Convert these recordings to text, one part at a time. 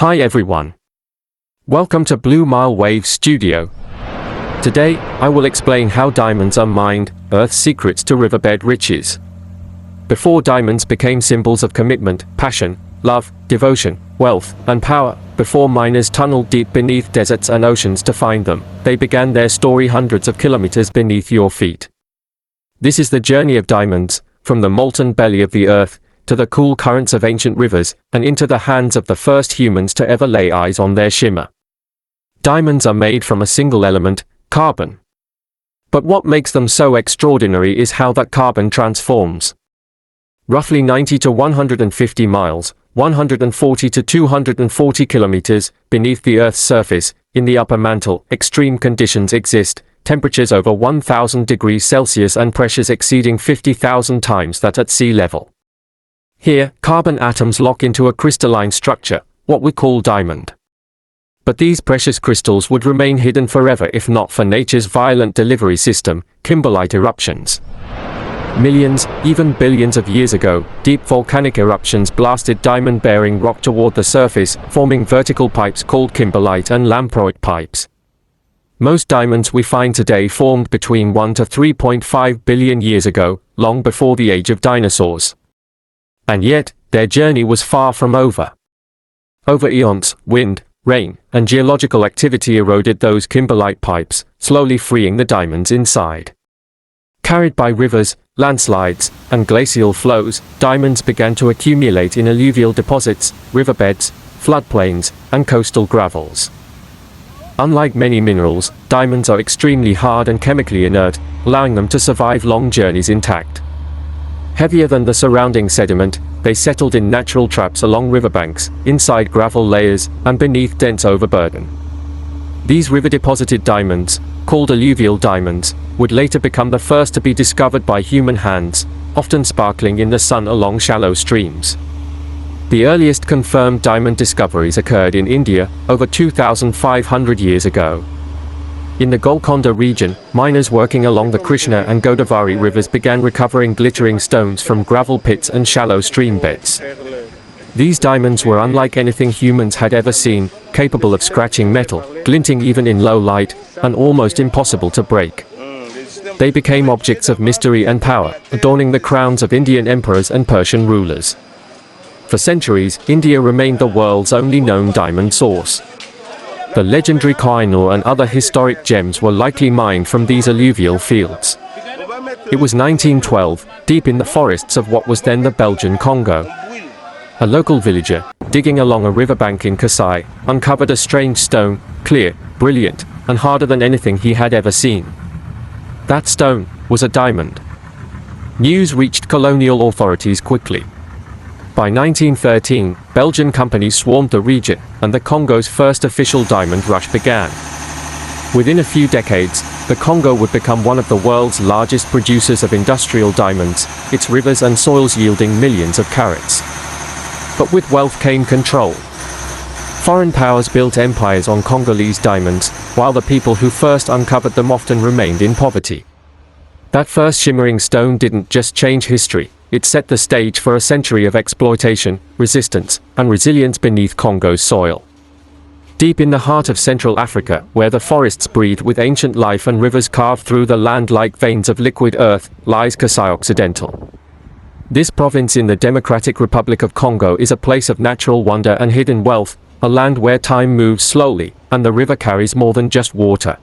Hi everyone. Welcome to BlueMileWavesStudio. Today, I will explain how diamonds are mined, Earth's secrets to riverbed riches. Before diamonds became symbols of commitment, passion, love, devotion, wealth, and power, before miners tunneled deep beneath deserts and oceans to find them, they began their story hundreds of kilometers beneath your feet. This is the journey of diamonds, from the molten belly of the earth, to the cool currents of ancient rivers, and into the hands of the first humans to ever lay eyes on their shimmer. Diamonds are made from a single element, carbon. But what makes them so extraordinary is how that carbon transforms. Roughly 90 to 150 miles, 140 to 240 kilometers, beneath the Earth's surface, in the upper mantle, extreme conditions exist, temperatures over 1000 degrees Celsius and pressures exceeding 50,000 times that at sea level. Here, carbon atoms lock into a crystalline structure, what we call diamond. But these precious crystals would remain hidden forever if not for nature's violent delivery system, kimberlite eruptions. Millions, even billions of years ago, deep volcanic eruptions blasted diamond-bearing rock toward the surface, forming vertical pipes called kimberlite and lamproite pipes. Most diamonds we find today formed between 1 to 3.5 billion years ago, long before the age of dinosaurs. And yet, their journey was far from over. Over eons, wind, rain, and geological activity eroded those kimberlite pipes, slowly freeing the diamonds inside. Carried by rivers, landslides, and glacial flows, diamonds began to accumulate in alluvial deposits, riverbeds, floodplains, and coastal gravels. Unlike many minerals, diamonds are extremely hard and chemically inert, allowing them to survive long journeys intact. Heavier than the surrounding sediment, they settled in natural traps along riverbanks, inside gravel layers, and beneath dense overburden. These river-deposited diamonds, called alluvial diamonds, would later become the first to be discovered by human hands, often sparkling in the sun along shallow streams. The earliest confirmed diamond discoveries occurred in India, over 2,500 years ago. In the Golconda region, miners working along the Krishna and Godavari rivers began recovering glittering stones from gravel pits and shallow stream beds. These diamonds were unlike anything humans had ever seen, capable of scratching metal, glinting even in low light, and almost impossible to break. They became objects of mystery and power, adorning the crowns of Indian emperors and Persian rulers. For centuries, India remained the world's only known diamond source. The legendary Koh-i-Noor and other historic gems were likely mined from these alluvial fields. It was 1912, deep in the forests of what was then the Belgian Congo. A local villager, digging along a riverbank in Kasai, uncovered a strange stone, clear, brilliant, and harder than anything he had ever seen. That stone was a diamond. News reached colonial authorities quickly. By 1913, Belgian companies swarmed the region, and the Congo's first official diamond rush began. Within a few decades, the Congo would become one of the world's largest producers of industrial diamonds, its rivers and soils yielding millions of carats. But with wealth came control. Foreign powers built empires on Congolese diamonds, while the people who first uncovered them often remained in poverty. That first shimmering stone didn't just change history. It set the stage for a century of exploitation, resistance, and resilience beneath Congo's soil. Deep in the heart of Central Africa, where the forests breathe with ancient life and rivers carve through the land like veins of liquid earth, lies Kasai Occidental. This province in the Democratic Republic of Congo is a place of natural wonder and hidden wealth, a land where time moves slowly, and the river carries more than just water.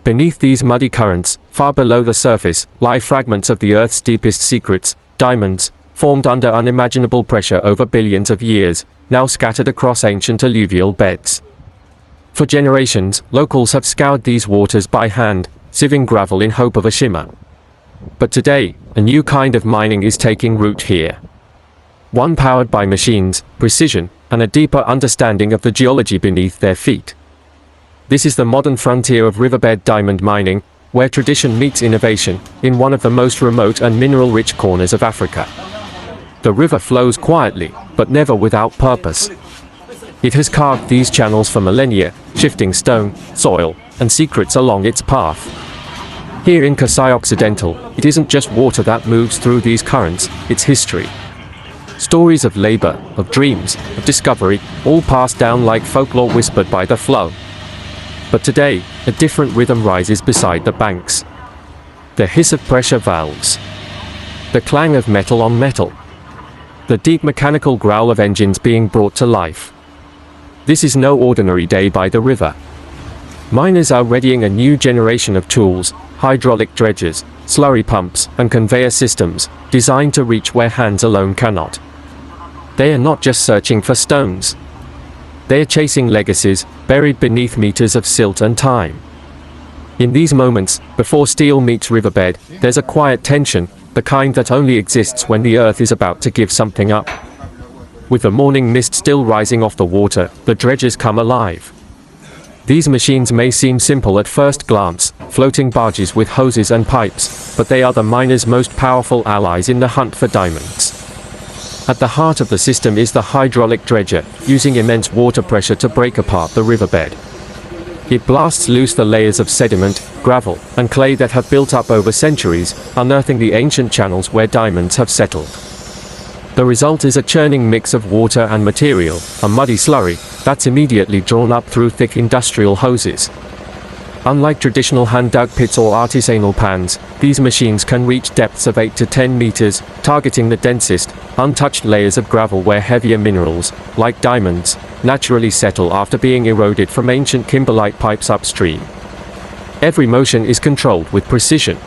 Beneath these muddy currents, far below the surface, lie fragments of the Earth's deepest secrets, diamonds, formed under unimaginable pressure over billions of years, now scattered across ancient alluvial beds. For generations, locals have scoured these waters by hand, sieving gravel in hope of a shimmer. But today, a new kind of mining is taking root here. One powered by machines, precision, and a deeper understanding of the geology beneath their feet. This is the modern frontier of riverbed diamond mining, where tradition meets innovation, in one of the most remote and mineral-rich corners of Africa. The river flows quietly, but never without purpose. It has carved these channels for millennia, shifting stone, soil, and secrets along its path. Here in Kasai Occidental, it isn't just water that moves through these currents, it's history. Stories of labor, of dreams, of discovery, all passed down like folklore whispered by the flow. But today, a different rhythm rises beside the banks. The hiss of pressure valves. The clang of metal on metal. The deep mechanical growl of engines being brought to life. This is no ordinary day by the river. Miners are readying a new generation of tools, hydraulic dredgers, slurry pumps, and conveyor systems, designed to reach where hands alone cannot. They are not just searching for stones. They are chasing legacies, buried beneath meters of silt and time. In these moments, before steel meets riverbed, there's a quiet tension, the kind that only exists when the earth is about to give something up. With the morning mist still rising off the water, the dredgers come alive. These machines may seem simple at first glance, floating barges with hoses and pipes, but they are the miners' most powerful allies in the hunt for diamonds. At the heart of the system is the hydraulic dredger, using immense water pressure to break apart the riverbed. It blasts loose the layers of sediment, gravel, and clay that have built up over centuries, unearthing the ancient channels where diamonds have settled. The result is a churning mix of water and material, a muddy slurry, that's immediately drawn up through thick industrial hoses. Unlike traditional hand-dug pits or artisanal pans, these machines can reach depths of 8 to 10 meters, targeting the densest, untouched layers of gravel where heavier minerals, like diamonds, naturally settle after being eroded from ancient kimberlite pipes upstream. Every motion is controlled with precision.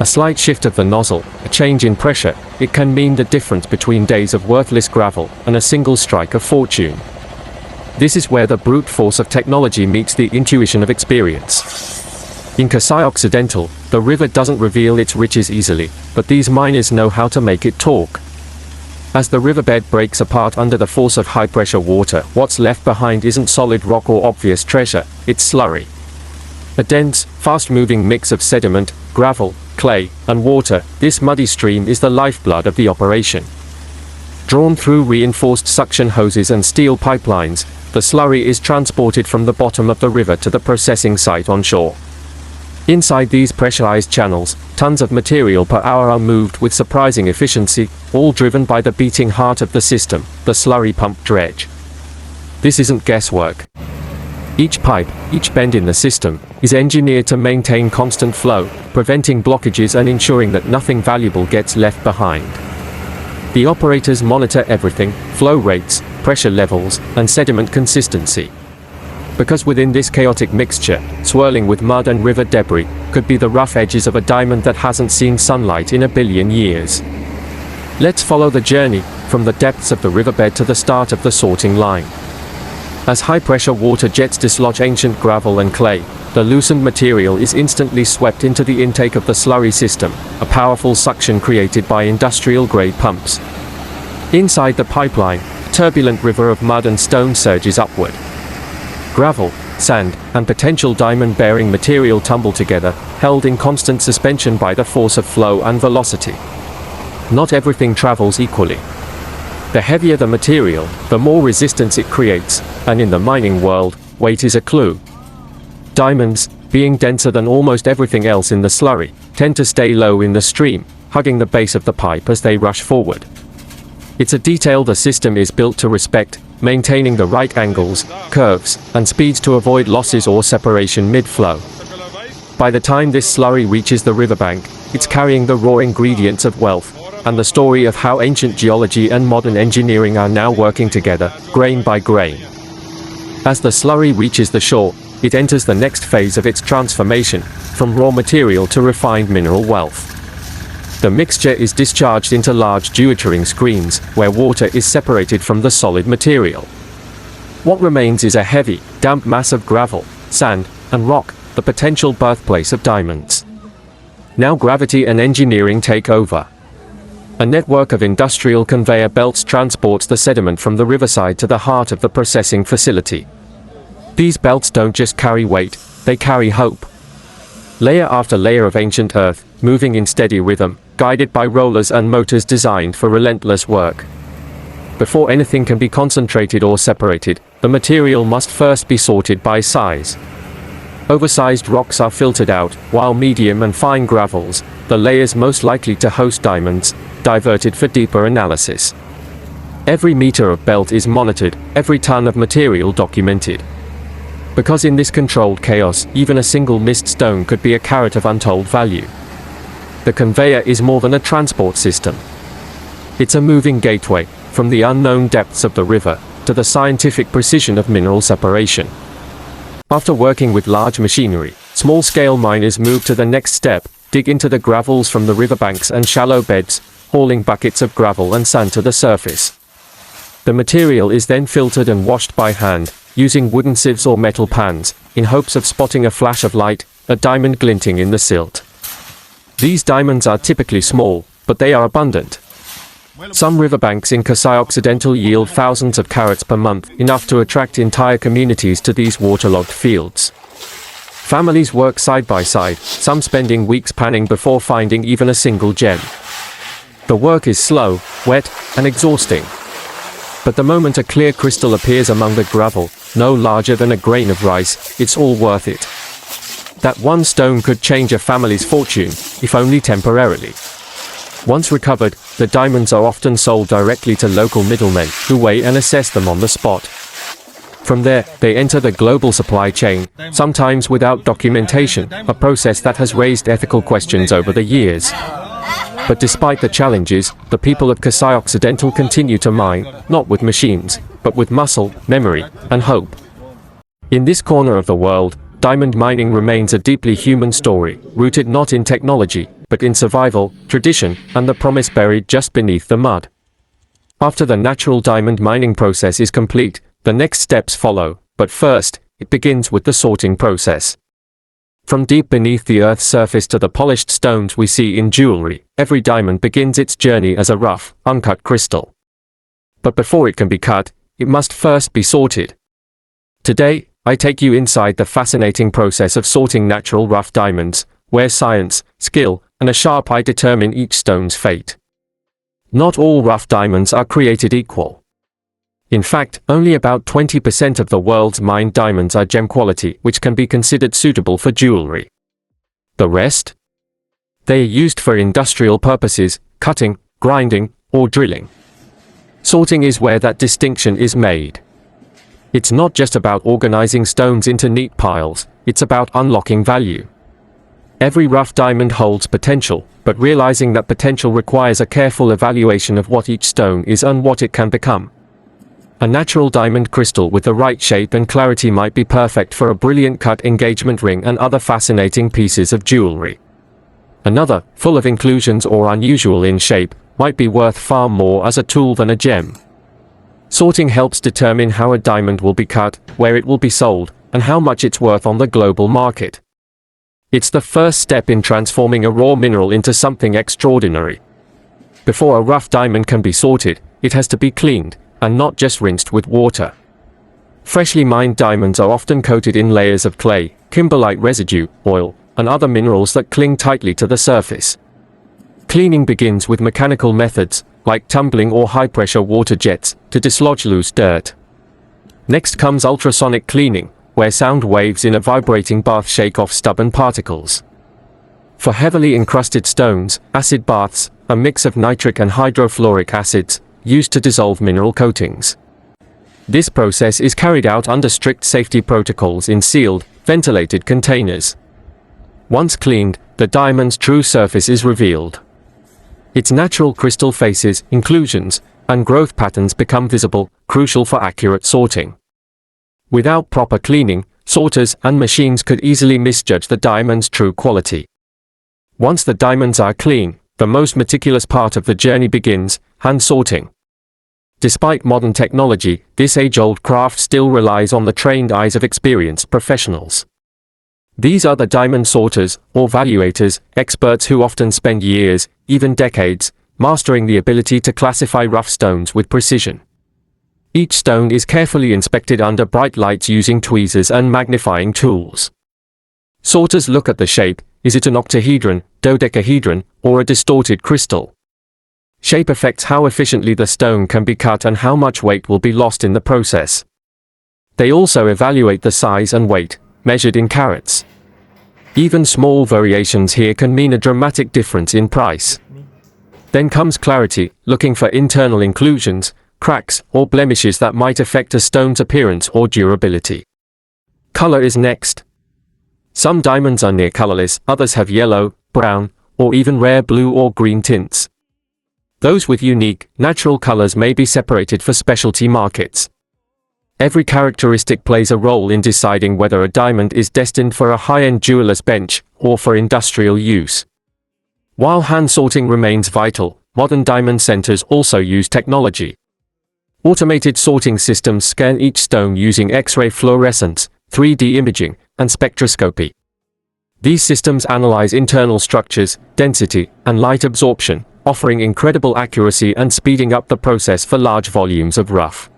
A slight shift of the nozzle, a change in pressure, it can mean the difference between days of worthless gravel and a single strike of fortune. This is where the brute force of technology meets the intuition of experience. In Kasai Occidental, the river doesn't reveal its riches easily, but these miners know how to make it talk. As the riverbed breaks apart under the force of high-pressure water, what's left behind isn't solid rock or obvious treasure, it's slurry. A dense, fast-moving mix of sediment, gravel, clay, and water, this muddy stream is the lifeblood of the operation. Drawn through reinforced suction hoses and steel pipelines, the slurry is transported from the bottom of the river to the processing site on shore. Inside these pressurized channels, tons of material per hour are moved with surprising efficiency, all driven by the beating heart of the system, the slurry pump dredge. This isn't guesswork. Each pipe, each bend in the system, is engineered to maintain constant flow, preventing blockages and ensuring that nothing valuable gets left behind. The operators monitor everything: flow rates, pressure levels, and sediment consistency. Because within this chaotic mixture, swirling with mud and river debris, could be the rough edges of a diamond that hasn't seen sunlight in a billion years. Let's follow the journey, from the depths of the riverbed to the start of the sorting line. As high-pressure water jets dislodge ancient gravel and clay, the loosened material is instantly swept into the intake of the slurry system, a powerful suction created by industrial-grade pumps. Inside the pipeline, a turbulent river of mud and stone surges upward. Gravel, sand, and potential diamond-bearing material tumble together, held in constant suspension by the force of flow and velocity. Not everything travels equally. The heavier the material, the more resistance it creates, and in the mining world, weight is a clue. Diamonds, being denser than almost everything else in the slurry, tend to stay low in the stream, hugging the base of the pipe as they rush forward. It's a detail the system is built to respect, maintaining the right angles, curves, and speeds to avoid losses or separation mid-flow. By the time this slurry reaches the riverbank, it's carrying the raw ingredients of wealth, and the story of how ancient geology and modern engineering are now working together, grain by grain. As the slurry reaches the shore, it enters the next phase of its transformation, from raw material to refined mineral wealth. The mixture is discharged into large dewatering screens, where water is separated from the solid material. What remains is a heavy, damp mass of gravel, sand, and rock, the potential birthplace of diamonds. Now gravity and engineering take over. A network of industrial conveyor belts transports the sediment from the riverside to the heart of the processing facility. These belts don't just carry weight, they carry hope. Layer after layer of ancient earth, moving in steady rhythm, guided by rollers and motors designed for relentless work. Before anything can be concentrated or separated, the material must first be sorted by size. Oversized rocks are filtered out, while medium and fine gravels, the layers most likely to host diamonds, diverted for deeper analysis. Every meter of belt is monitored, every ton of material documented. Because in this controlled chaos, even a single missed stone could be a carat of untold value. The conveyor is more than a transport system. It's a moving gateway, from the unknown depths of the river, to the scientific precision of mineral separation. After working with large machinery, small-scale miners move to the next step, dig into the gravels from the riverbanks and shallow beds, hauling buckets of gravel and sand to the surface. The material is then filtered and washed by hand, using wooden sieves or metal pans, in hopes of spotting a flash of light, a diamond glinting in the silt. These diamonds are typically small, but they are abundant. Some riverbanks in Kasai Occidental yield thousands of carats per month, enough to attract entire communities to these waterlogged fields. Families work side by side, some spending weeks panning before finding even a single gem. The work is slow, wet, and exhausting. But the moment a clear crystal appears among the gravel, no larger than a grain of rice, it's all worth it. That one stone could change a family's fortune, if only temporarily. Once recovered, the diamonds are often sold directly to local middlemen, who weigh and assess them on the spot. From there, they enter the global supply chain, sometimes without documentation, a process that has raised ethical questions over the years. But despite the challenges, the people of Kasai Occidental continue to mine, not with machines, but with muscle, memory, and hope. In this corner of the world, diamond mining remains a deeply human story, rooted not in technology, but in survival, tradition, and the promise buried just beneath the mud. After the natural diamond mining process is complete, the next steps follow, but first, it begins with the sorting process. From deep beneath the Earth's surface to the polished stones we see in jewelry, every diamond begins its journey as a rough, uncut crystal. But before it can be cut, it must first be sorted. Today, I take you inside the fascinating process of sorting natural rough diamonds, where science, skill, and a sharp eye determine each stone's fate. Not all rough diamonds are created equal. In fact, only about 20% of the world's mined diamonds are gem quality, which can be considered suitable for jewelry. The rest? They are used for industrial purposes, cutting, grinding, or drilling. Sorting is where that distinction is made. It's not just about organizing stones into neat piles, it's about unlocking value. Every rough diamond holds potential, but realizing that potential requires a careful evaluation of what each stone is and what it can become. A natural diamond crystal with the right shape and clarity might be perfect for a brilliant cut engagement ring and other fascinating pieces of jewelry. Another, full of inclusions or unusual in shape, might be worth far more as a tool than a gem. Sorting helps determine how a diamond will be cut, where it will be sold, and how much it's worth on the global market. It's the first step in transforming a raw mineral into something extraordinary. Before a rough diamond can be sorted, it has to be cleaned, and not just rinsed with water. Freshly mined diamonds are often coated in layers of clay, kimberlite residue, oil, and other minerals that cling tightly to the surface. Cleaning begins with mechanical methods, like tumbling or high-pressure water jets, to dislodge loose dirt. Next comes ultrasonic cleaning, where sound waves in a vibrating bath shake off stubborn particles. For heavily encrusted stones, acid baths, a mix of nitric and hydrofluoric acids, used to dissolve mineral coatings. This process is carried out under strict safety protocols in sealed, ventilated containers. Once cleaned, the diamond's true surface is revealed. Its natural crystal faces, inclusions, and growth patterns become visible, crucial for accurate sorting. Without proper cleaning, sorters and machines could easily misjudge the diamond's true quality. Once the diamonds are clean, the most meticulous part of the journey begins, hand sorting. Despite modern technology, this age-old craft still relies on the trained eyes of experienced professionals. These are the diamond sorters, or valuators, experts who often spend years, even decades, mastering the ability to classify rough stones with precision. Each stone is carefully inspected under bright lights using tweezers and magnifying tools. Sorters look at the shape, is it an octahedron, dodecahedron, or a distorted crystal? Shape affects how efficiently the stone can be cut and how much weight will be lost in the process. They also evaluate the size and weight, measured in carats. Even small variations here can mean a dramatic difference in price. Then comes clarity, looking for internal inclusions, cracks, or blemishes that might affect a stone's appearance or durability. Color is next. Some diamonds are near colorless, others have yellow, brown, or even rare blue or green tints. Those with unique, natural colors may be separated for specialty markets. Every characteristic plays a role in deciding whether a diamond is destined for a high-end jeweler's bench or for industrial use. While hand sorting remains vital, modern diamond centers also use technology. Automated sorting systems scan each stone using X-ray fluorescence, 3D imaging, and spectroscopy. These systems analyze internal structures, density, and light absorption, offering incredible accuracy and speeding up the process for large volumes of rough.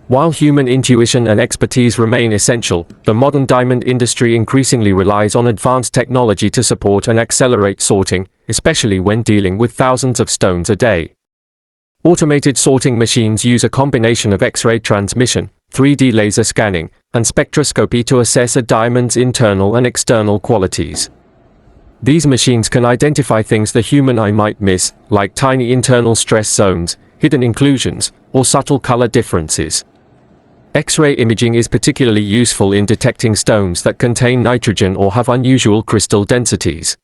While human intuition and expertise remain essential, the modern diamond industry increasingly relies on advanced technology to support and accelerate sorting, especially when dealing with thousands of stones a day. Automated sorting machines use a combination of X-ray transmission, 3D laser scanning, and spectroscopy to assess a diamond's internal and external qualities. These machines can identify things the human eye might miss, like tiny internal stress zones, hidden inclusions, or subtle color differences. X-ray imaging is particularly useful in detecting stones that contain nitrogen or have unusual crystal densities.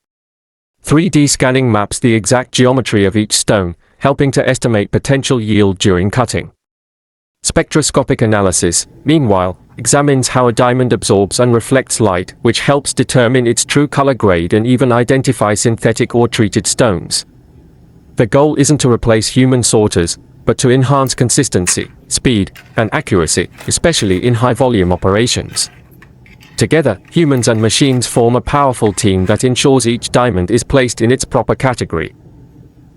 3D scanning maps the exact geometry of each stone, helping to estimate potential yield during cutting. Spectroscopic analysis, meanwhile, examines how a diamond absorbs and reflects light, which helps determine its true color grade and even identify synthetic or treated stones. The goal isn't to replace human sorters, but to enhance consistency, speed, and accuracy, especially in high-volume operations. Together, humans and machines form a powerful team that ensures each diamond is placed in its proper category.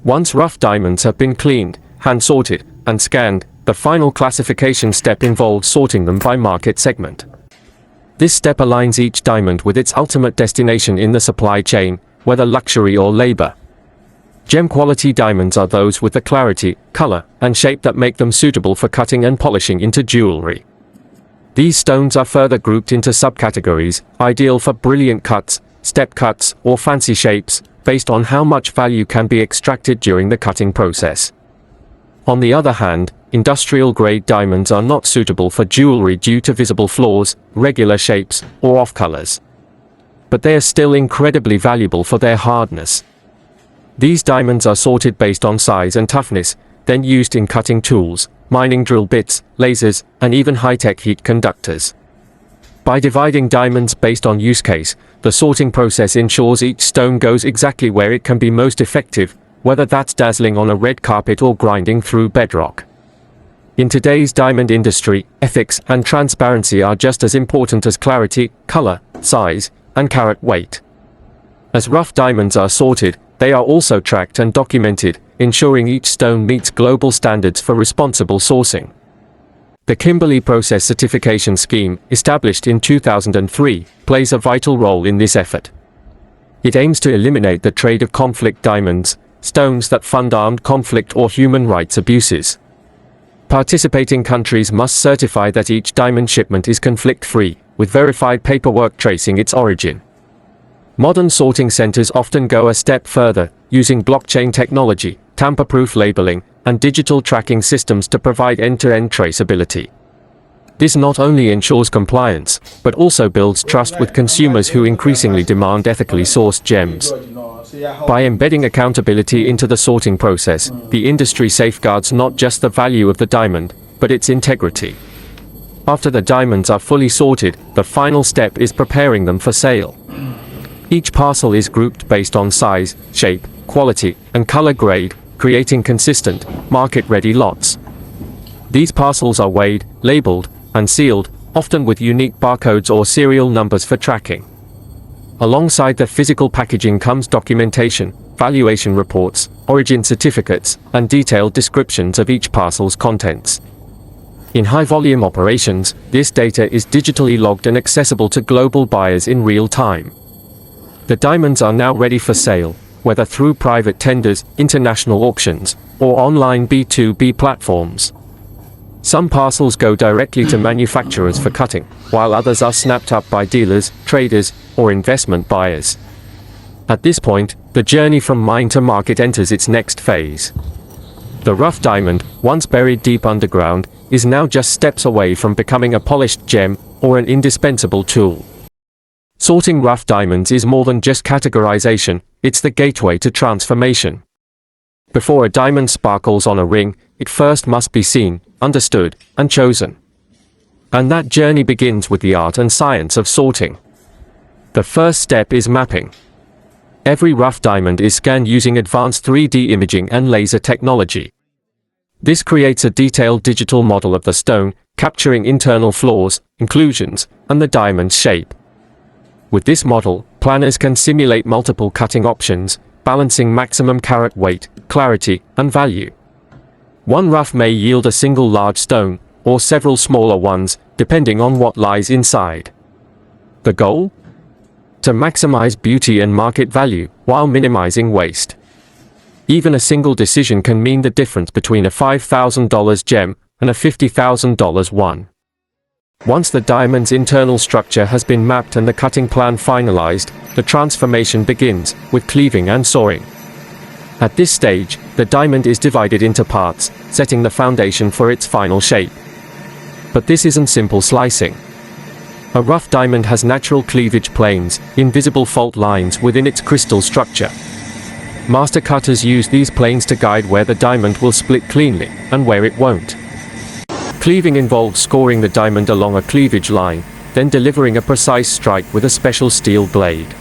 Once rough diamonds have been cleaned, hand-sorted, and scanned, the final classification step involves sorting them by market segment. This step aligns each diamond with its ultimate destination in the supply chain, whether luxury or labor. Gem-quality diamonds are those with the clarity, color, and shape that make them suitable for cutting and polishing into jewelry. These stones are further grouped into subcategories, ideal for brilliant cuts, step cuts, or fancy shapes, based on how much value can be extracted during the cutting process. On the other hand, industrial-grade diamonds are not suitable for jewelry due to visible flaws, irregular shapes, or off-colors. But they are still incredibly valuable for their hardness. These diamonds are sorted based on size and toughness, then used in cutting tools, mining drill bits, lasers, and even high-tech heat conductors. By dividing diamonds based on use case, the sorting process ensures each stone goes exactly where it can be most effective, whether that's dazzling on a red carpet or grinding through bedrock. In today's diamond industry, ethics and transparency are just as important as clarity, color, size, and carat weight. As rough diamonds are sorted, they are also tracked and documented, ensuring each stone meets global standards for responsible sourcing. The Kimberley Process Certification Scheme, established in 2003, plays a vital role in this effort. It aims to eliminate the trade of conflict diamonds, stones that fund armed conflict or human rights abuses. Participating countries must certify that each diamond shipment is conflict-free, with verified paperwork tracing its origin. Modern sorting centers often go a step further, using blockchain technology, tamper-proof labeling, and digital tracking systems to provide end-to-end traceability. This not only ensures compliance, but also builds trust with consumers who increasingly demand ethically sourced gems. By embedding accountability into the sorting process, the industry safeguards not just the value of the diamond, but its integrity. After the diamonds are fully sorted, the final step is preparing them for sale. Each parcel is grouped based on size, shape, quality, and color grade, creating consistent, market-ready lots. These parcels are weighed, labeled, and sealed, often with unique barcodes or serial numbers for tracking. Alongside the physical packaging comes documentation, valuation reports, origin certificates, and detailed descriptions of each parcel's contents. In high-volume operations, this data is digitally logged and accessible to global buyers in real time. The diamonds are now ready for sale, whether through private tenders, international auctions, or online B2B platforms. Some parcels go directly to manufacturers for cutting, while others are snapped up by dealers, traders, or investment buyers. At this point, the journey from mine to market enters its next phase. The rough diamond, once buried deep underground, is now just steps away from becoming a polished gem or an indispensable tool. Sorting rough diamonds is more than just categorization, it's the gateway to transformation. Before a diamond sparkles on a ring, it first must be seen, understood, and chosen. And that journey begins with the art and science of sorting. The first step is mapping. Every rough diamond is scanned using advanced 3D imaging and laser technology. This creates a detailed digital model of the stone, capturing internal flaws, inclusions, and the diamond's shape. With this model, planners can simulate multiple cutting options, balancing maximum carat weight, clarity, and value. One rough may yield a single large stone, or several smaller ones, depending on what lies inside. The goal? To maximize beauty and market value, while minimizing waste. Even a single decision can mean the difference between a $5,000 gem and a $50,000 one. Once the diamond's internal structure has been mapped and the cutting plan finalized, the transformation begins, with cleaving and sawing. At this stage, the diamond is divided into parts, setting the foundation for its final shape. But this isn't simple slicing. A rough diamond has natural cleavage planes, invisible fault lines within its crystal structure. Master cutters use these planes to guide where the diamond will split cleanly, and where it won't. Cleaving involves scoring the diamond along a cleavage line, then delivering a precise strike with a special steel blade.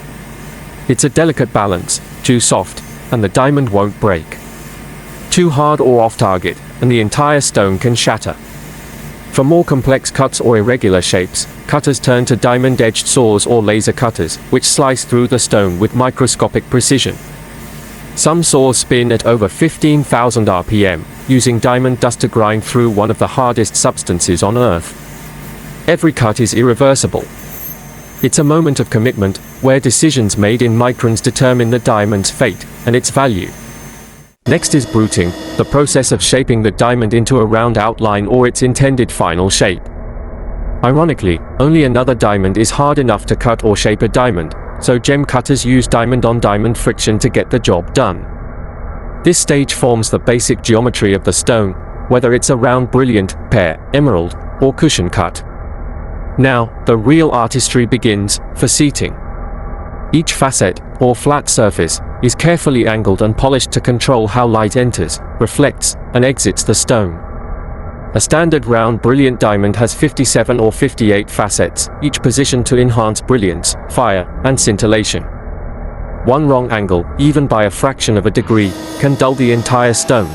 It's a delicate balance, too soft, and the diamond won't break. Too hard or off target, and the entire stone can shatter. For more complex cuts or irregular shapes, cutters turn to diamond-edged saws or laser cutters, which slice through the stone with microscopic precision. Some saws spin at over 15,000 RPM, using diamond dust to grind through one of the hardest substances on Earth. Every cut is irreversible. It's a moment of commitment, where decisions made in microns determine the diamond's fate and its value. Next is bruting, the process of shaping the diamond into a round outline or its intended final shape. Ironically, only another diamond is hard enough to cut or shape a diamond, so gem cutters use diamond-on-diamond friction to get the job done. This stage forms the basic geometry of the stone, whether it's a round brilliant, pear, emerald, or cushion cut. Now, the real artistry begins, faceting. Each facet, or flat surface, is carefully angled and polished to control how light enters, reflects, and exits the stone. A standard round brilliant diamond has 57 or 58 facets, each positioned to enhance brilliance, fire, and scintillation. One wrong angle, even by a fraction of a degree, can dull the entire stone.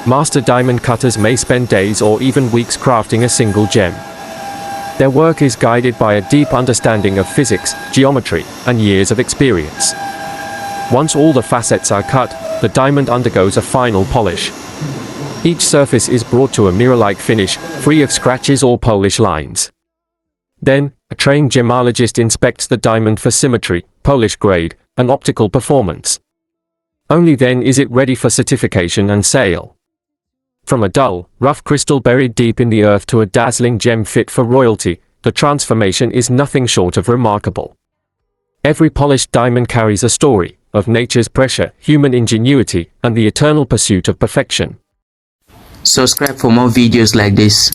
Master diamond cutters may spend days or even weeks crafting a single gem. Their work is guided by a deep understanding of physics, geometry, and years of experience. Once all the facets are cut, the diamond undergoes a final polish. Each surface is brought to a mirror-like finish, free of scratches or polish lines. Then, a trained gemologist inspects the diamond for symmetry, polish grade, and optical performance. Only then is it ready for certification and sale. From a dull, rough crystal buried deep in the earth to a dazzling gem fit for royalty, the transformation is nothing short of remarkable. Every polished diamond carries a story, of nature's pressure, human ingenuity, and the eternal pursuit of perfection. Subscribe for more videos like this.